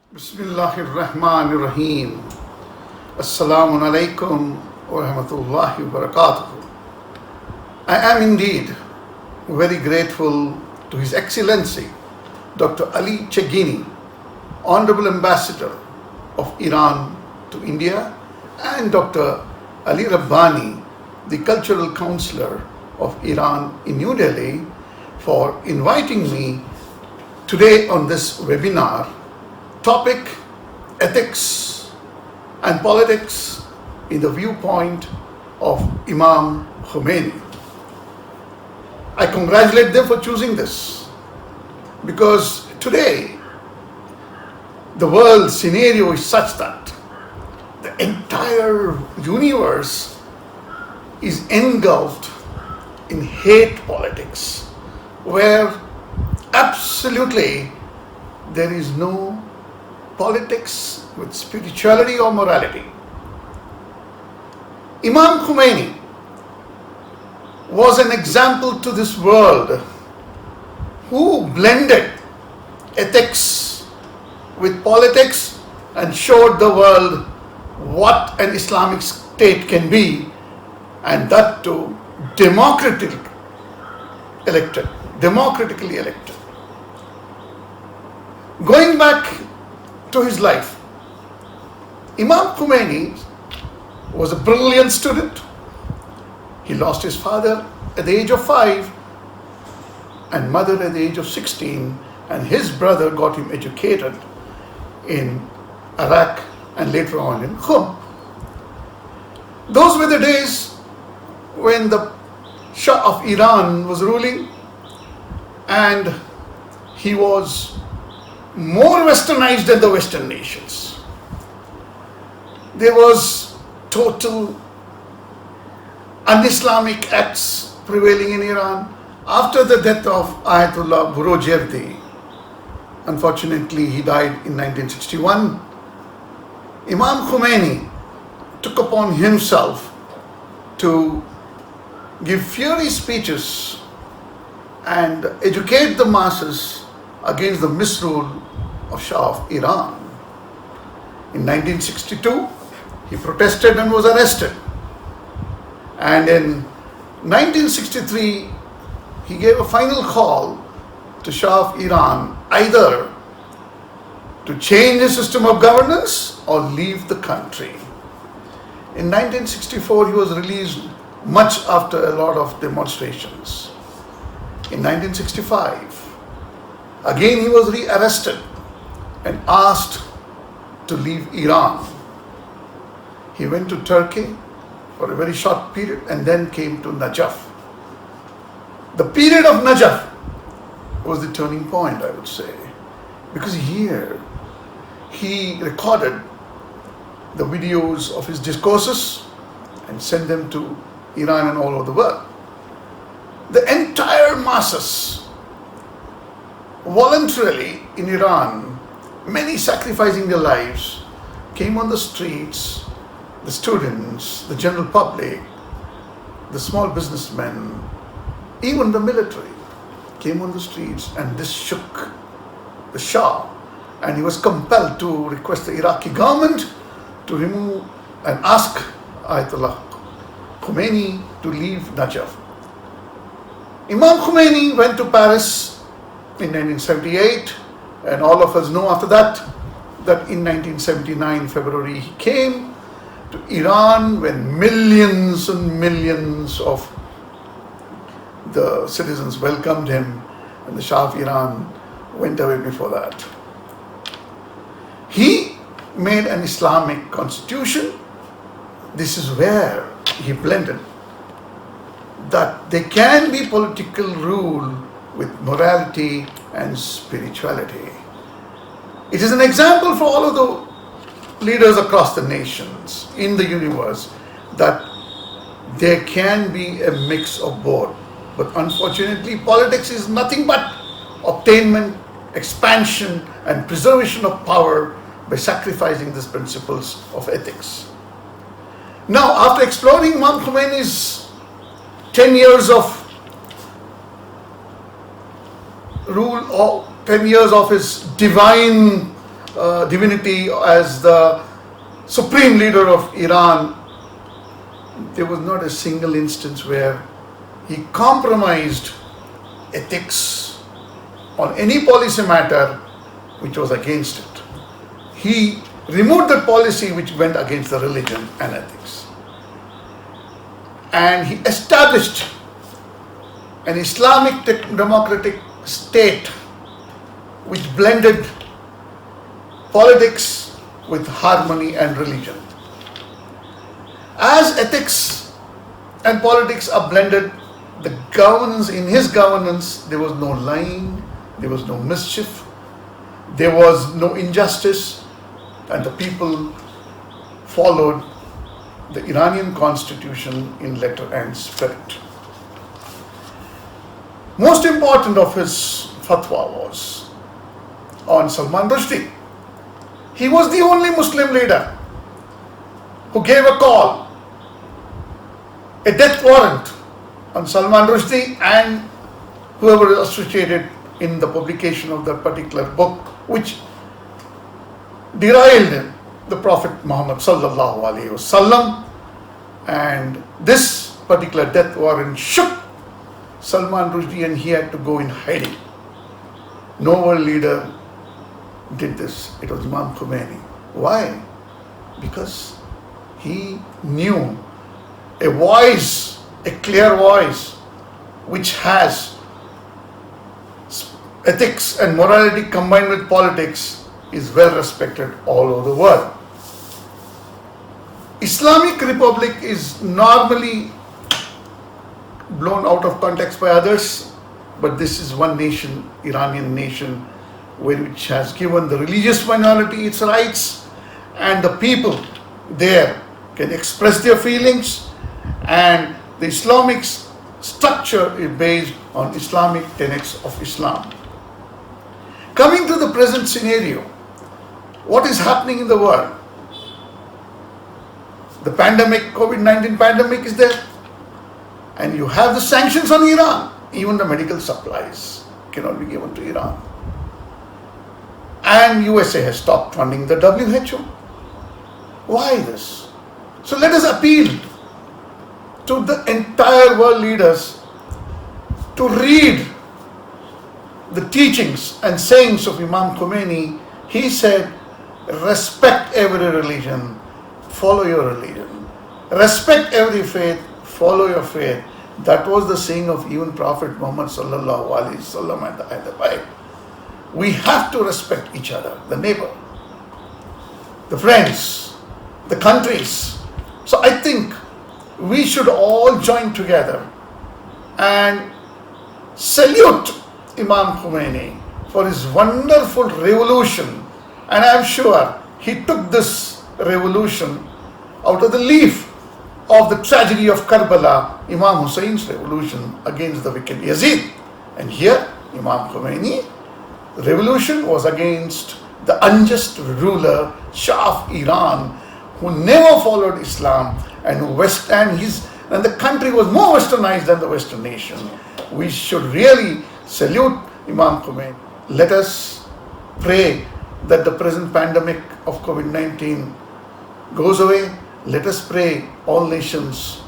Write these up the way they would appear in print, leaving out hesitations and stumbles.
Bismillahirrahmanirrahim. Assalamu alaikum wa rahmatullahi wa barakatuh. I am indeed very grateful to His Excellency Dr. Ali Chegini, Honorable Ambassador of Iran to India, and Dr. Ali Rabbani, the Cultural Counselor of Iran in New Delhi, for inviting me today on this webinar. Topic: ethics and politics in the viewpoint of Imam Khomeini. I congratulate them for choosing this, because today the world scenario is such that the entire universe is engulfed in hate politics, where absolutely there is no politics with spirituality or morality. Imam Khomeini was an example to this world who blended ethics with politics and showed the world what an Islamic state can be, and that too democratically elected. Going back to his life, Imam Khomeini was a brilliant student. He lost his father at the age of 5 and mother at the age of 16, and his brother got him educated in Iraq and later on in Qom. Those were the days when the Shah of Iran was ruling, and he was more westernized than the Western nations. There was total un-Islamic acts prevailing in Iran. After the death of Ayatollah Burojerdi, unfortunately he died in 1961, Imam Khomeini took upon himself to give fiery speeches and educate the masses against the misrule of Shah of Iran. In 1962, he protested and was arrested. And in 1963, he gave a final call to Shah of Iran either to change the system of governance or leave the country. In 1964, he was released much after a lot of demonstrations. In 1965, again he was re-arrested and asked to leave Iran. He went to Turkey for a very short period and then came to Najaf. The period of Najaf was the turning point, I would say, because here he recorded the videos of his discourses and sent them to Iran and all over the world. The entire masses voluntarily in Iran, many sacrificing their lives, came on the streets. The students, the general public, the small businessmen, even the military came on the streets, and this shook the Shah, and he was compelled to request the Iraqi government to remove and ask Ayatollah Khomeini to leave Najaf. Imam Khomeini went to Paris in 1978, and all of us know after that in 1979 February he came to Iran, when millions and millions of the citizens welcomed him, and the Shah of Iran went away before that. He made an Islamic constitution. This is where he blended that there can be political rule with morality and spirituality. It is an example for all of the leaders across the nations in the universe that there can be a mix of both. But unfortunately, politics is nothing but obtainment, expansion, and preservation of power by sacrificing these principles of ethics. Now, after exploring Imam Khomeini's 10 years of rule, or 10 years of his divine divinity as the supreme leader of Iran, there was not a single instance where he compromised ethics on any policy matter which was against it. He removed the policy which went against the religion and ethics. And he established an Islamic democratic state which blended politics with harmony and religion. As ethics and politics are blended, the governance, in his governance, there was no lying, there was no mischief, there was no injustice, and the people followed the Iranian constitution in letter and spirit. Most important of his fatwa was on Salman Rushdie. He was the only Muslim leader who gave a call, a death warrant on Salman Rushdie and whoever is associated in the publication of that particular book, which derailed the Prophet Muhammad sallallahu alaihi wasallam. And this particular death warrant shook Salman Rushdie and he had to go in hiding. No world leader did this. It was Imam Khomeini. Why? Because he knew a voice, a clear voice, which has ethics and morality combined with politics, is well respected all over the world. Islamic Republic is normally blown out of context by others, but this is one nation, Iranian nation, which has given the religious minority its rights, and the people there can express their feelings, and the Islamic structure is based on Islamic tenets of Islam. Coming to the present scenario, what is happening in the world? The pandemic, COVID-19 pandemic is there, and you have the sanctions on Iran. Even the medical supplies cannot be given to Iran. And USA has stopped funding the WHO. Why this? So let us appeal to the entire world leaders to read the teachings and sayings of Imam Khomeini. He said, respect every religion, follow your religion. Respect every faith, follow your faith. That was the saying of even Prophet Muhammad sallallahu alaihi wasallam at the Bible. We have to respect each other, the neighbor, the friends, the countries. So I think we should all join together and salute Imam Khomeini for his wonderful revolution. And I am sure he took this revolution out of the leaf of the tragedy of Karbala, Imam Hussein's revolution against the wicked Yazid. And here, Imam Khomeini, revolution was against the unjust ruler, Shah of Iran, who never followed Islam and and the country was more westernized than the Western nation. We should really salute Imam Khomeini. Let us pray that the present pandemic of COVID-19 goes away. Let us pray all nations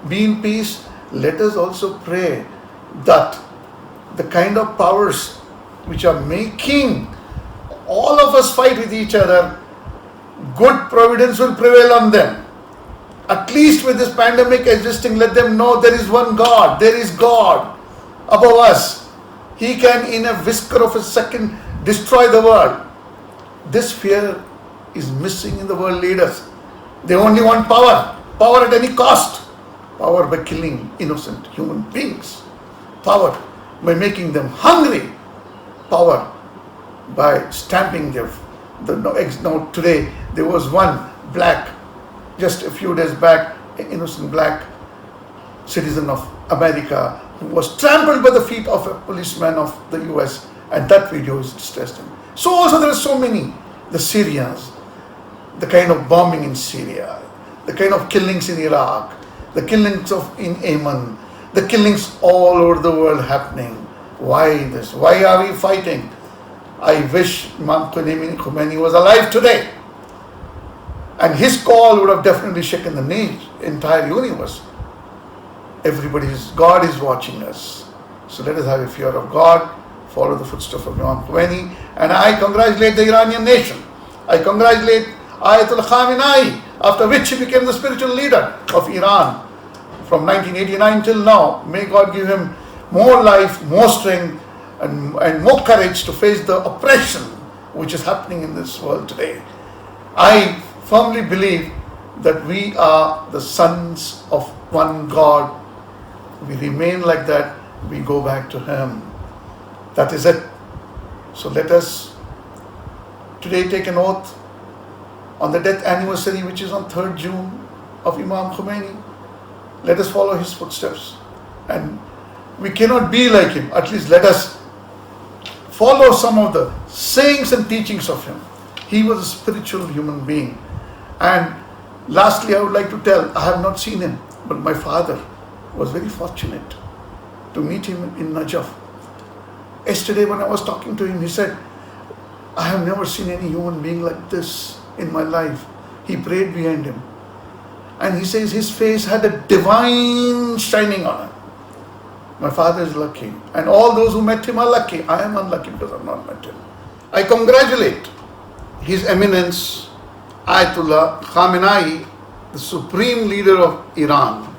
be in peace. Let us also pray that the kind of powers which are making all of us fight with each other, good providence will prevail on them. At least with this pandemic existing, let them know there is one God. There is God above us. He can in a whisker of a second destroy the world. This fear is missing in the world leaders. They only want power. Power at any cost. Power by killing innocent human beings. Power by making them hungry. Power by stamping their eggs. Now today there was one black, just a few days back, an innocent black citizen of America who was trampled by the feet of a policeman of the US, and that video is distressing. So also there are so many, the Syrians, the kind of bombing in Syria, the kind of killings in Iraq, the killings in Yemen, the killings all over the world happening. Why this? Why are we fighting? I wish Imam Khomeini was alive today. And his call would have definitely shaken the entire universe. God is watching us. So let us have a fear of God, follow the footsteps of Imam Khomeini. And I congratulate the Iranian nation. I congratulate Ayatollah Khamenei, after which he became the spiritual leader of Iran from 1989 till now. May God give him more life, more strength, and more courage to face the oppression which is happening in this world today. I firmly believe that we are the sons of one God. We remain like that. We go back to Him. That is it. So let us today take an oath on the death anniversary, which is on 3rd June of Imam Khomeini. Let us follow his footsteps. And we cannot be like him. At least let us follow some of the sayings and teachings of him. He was a spiritual human being. And lastly, I would like to tell, I have not seen him, but my father was very fortunate to meet him in Najaf. Yesterday when I was talking to him, he said, I have never seen any human being like this in my life. He prayed behind him. And he says his face had a divine shining on it. My father is lucky. And all those who met him are lucky. I am unlucky because I have not met him. I congratulate His Eminence Ayatollah Khamenei, the supreme leader of Iran,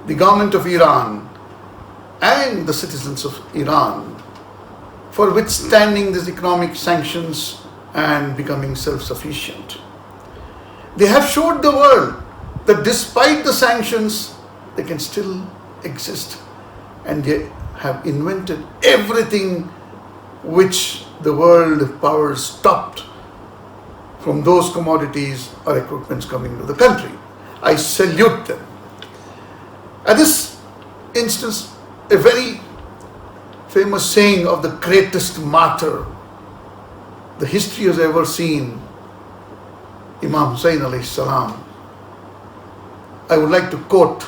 the government of Iran, and the citizens of Iran for withstanding these economic sanctions and becoming self-sufficient. They have showed the world that despite the sanctions, they can still exist, and they have invented everything which the world powers stopped from those commodities or equipments coming to the country. I salute them. At this instance, a very famous saying of the greatest martyr the history has ever seen, Imam Hussain alayhi salam, I would like to quote.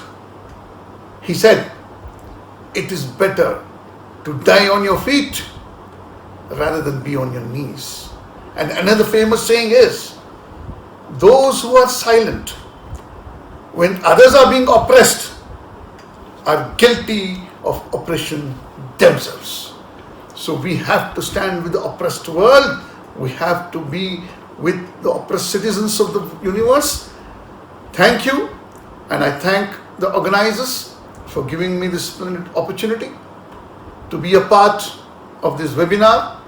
He said, it is better to die on your feet rather than be on your knees. And another famous saying is, those who are silent when others are being oppressed are guilty of oppression themselves. So we have to stand with the oppressed world. We have to be with the oppressed citizens of the universe. Thank you. And I thank the organizers for giving me this splendid opportunity to be a part of this webinar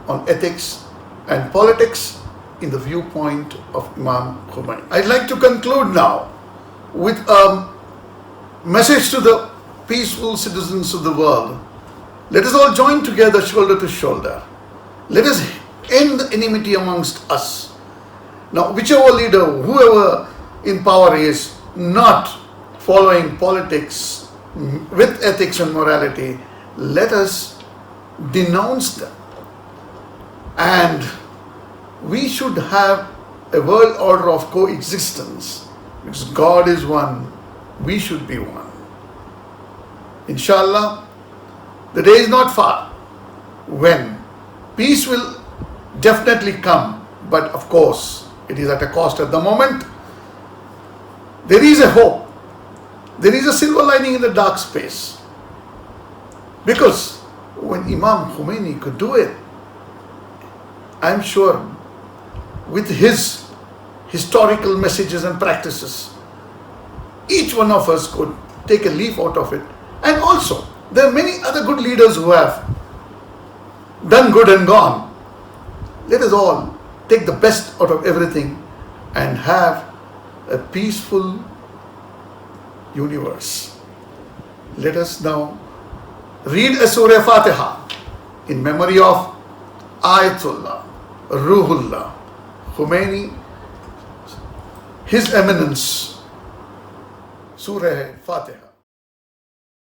on ethics and politics in the viewpoint of Imam Khomeini. I'd like to conclude now with a message to the peaceful citizens of the world. Let us all join together shoulder to shoulder. Let us end the enmity amongst us. Now, whichever leader, whoever in power is not following politics with ethics and morality, let us denounce them. And we should have a world order of coexistence, because God is one, we should be one. Inshallah, the day is not far when peace will definitely come, but of course it is at a cost at the moment. There is a hope. There is a silver lining in the dark space. Because when Imam Khomeini could do it, I am sure with his historical messages and practices, each one of us could take a leaf out of it. And also, there are many other good leaders who have done good and gone. Let us all take the best out of everything and have a peaceful universe. Let us now read a Surah Fatiha in memory of Ayatollah Ruhullah Khomeini, His Eminence. Surah Fatiha.